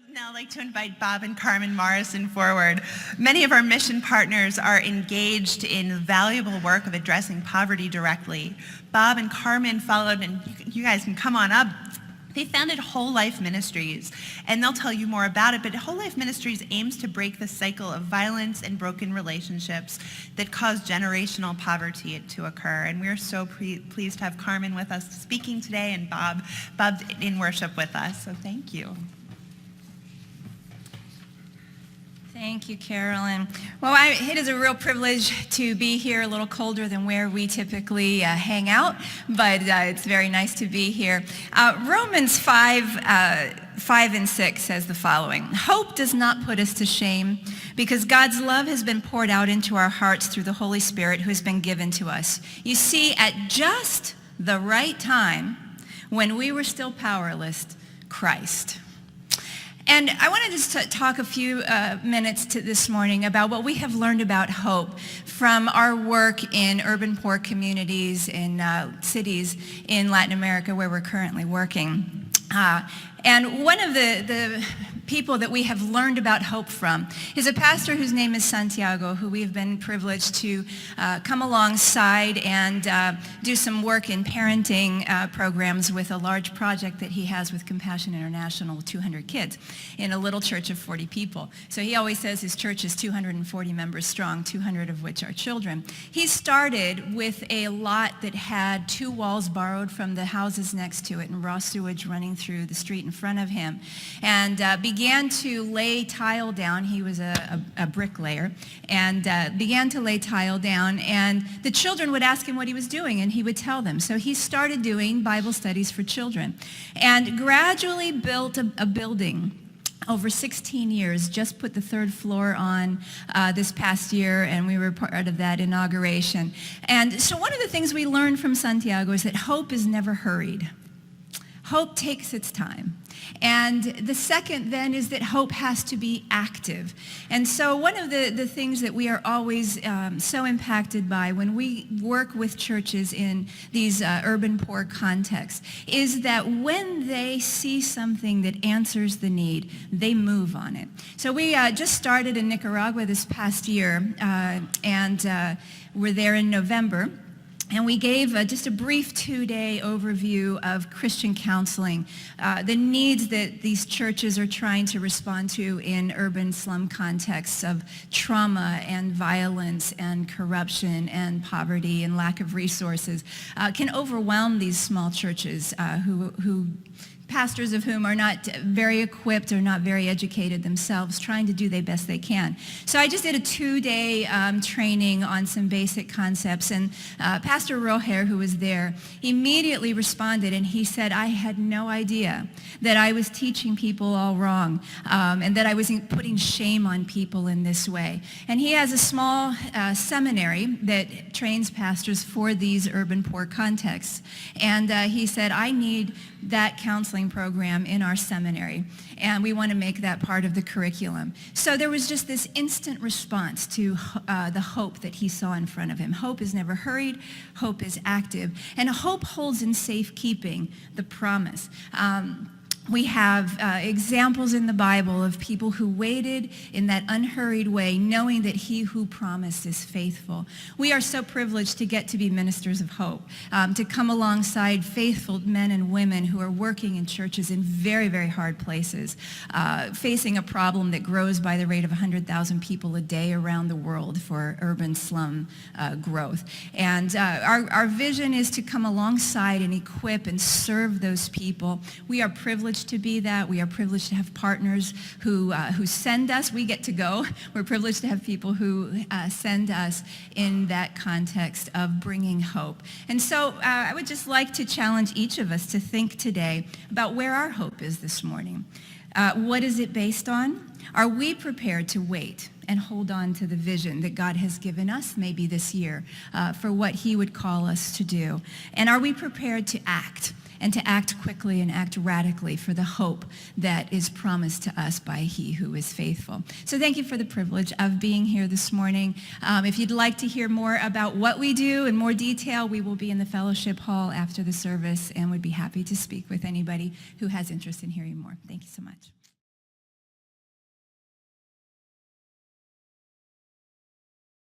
Now I'd like to invite Bob and Carmen Morrison forward. Many of our mission partners are engaged in the valuable work of addressing poverty directly. Bob and Carmen followed, and you guys can come on up. They founded Whole Life Ministries, and they'll tell you more about it, but Whole Life Ministries aims to break the cycle of violence and broken relationships that cause generational poverty to occur. And we're so pleased to have Carmen with us speaking today, and Bob in worship with us, so thank you. Thank you, Carolyn. Well, it is a real privilege to be here, a little colder than where we typically hang out, but it's very nice to be here. Romans 5 and 6 says the following: "Hope does not put us to shame, because God's love has been poured out into our hearts through the Holy Spirit who has been given to us." You see, at just the right time, when we were still powerless, Christ. And I want to just talk a few minutes this morning about what we have learned about hope from our work in urban poor communities in cities in Latin America where we're currently working. And one of the people that we have learned about hope from is a pastor whose name is Santiago, who we have been privileged to come alongside and do some work in parenting programs with a large project that he has with Compassion International, 200 kids, in a little church of 40 people. So he always says his church is 240 members strong, 200 of which are children. He started with a lot that had 2 walls borrowed from the houses next to it and raw sewage running through the street in front of him, and began to lay tile down. He was a bricklayer, and began to lay tile down, and the children would ask him what he was doing, and he would tell them. So he started doing Bible studies for children and gradually built a building over 16 years, just put the 3rd floor on this past year, and we were part of that inauguration. And so one of the things we learned from Santiago is that hope is never hurried. Hope takes its time. And the second then is that hope has to be active. And so one of the things that we are always so impacted by when we work with churches in these urban poor contexts is that when they see something that answers the need, they move on it. So we just started in Nicaragua this past year, and we're there in November. And we gave just a brief 2-day overview of Christian counseling, the needs that these churches are trying to respond to in urban slum contexts of trauma and violence and corruption and poverty and lack of resources can overwhelm these small churches who pastors of whom are not very equipped or not very educated themselves, trying to do the best they can. So I just did a 2-day training on some basic concepts, and Pastor Roher, who was there, immediately responded, and he said, "I had no idea that I was teaching people all wrong, and that I was putting shame on people in this way." And he has a small seminary that trains pastors for these urban poor contexts. And he said, "I need that counseling program in our seminary, and we want to make that part of the curriculum." So there was just this instant response to the hope that he saw in front of him. Hope is never hurried. Hope is active. And hope holds in safekeeping the promise. We have examples in the Bible of people who waited in that unhurried way, knowing that he who promised is faithful. We are so privileged to get to be ministers of hope, to come alongside faithful men and women who are working in churches in very, very hard places, facing a problem that grows by the rate of 100,000 people a day around the world for urban slum growth. And our vision is to come alongside and equip and serve those people. We are privileged to be that. We are privileged to have partners who send us. We get to go. We're privileged to have people who send us in that context of bringing hope. And so I would just like to challenge each of us to think today about where our hope is this morning. What is it based on? Are we prepared to wait and hold on to the vision that God has given us maybe this year for what he would call us to do? And are we prepared to act? And to act quickly and act radically for the hope that is promised to us by he who is faithful. So thank you for the privilege of being here this morning. If you'd like to hear more about what we do in more detail, we will be in the fellowship hall after the service and would be happy to speak with anybody who has interest in hearing more. Thank you so much.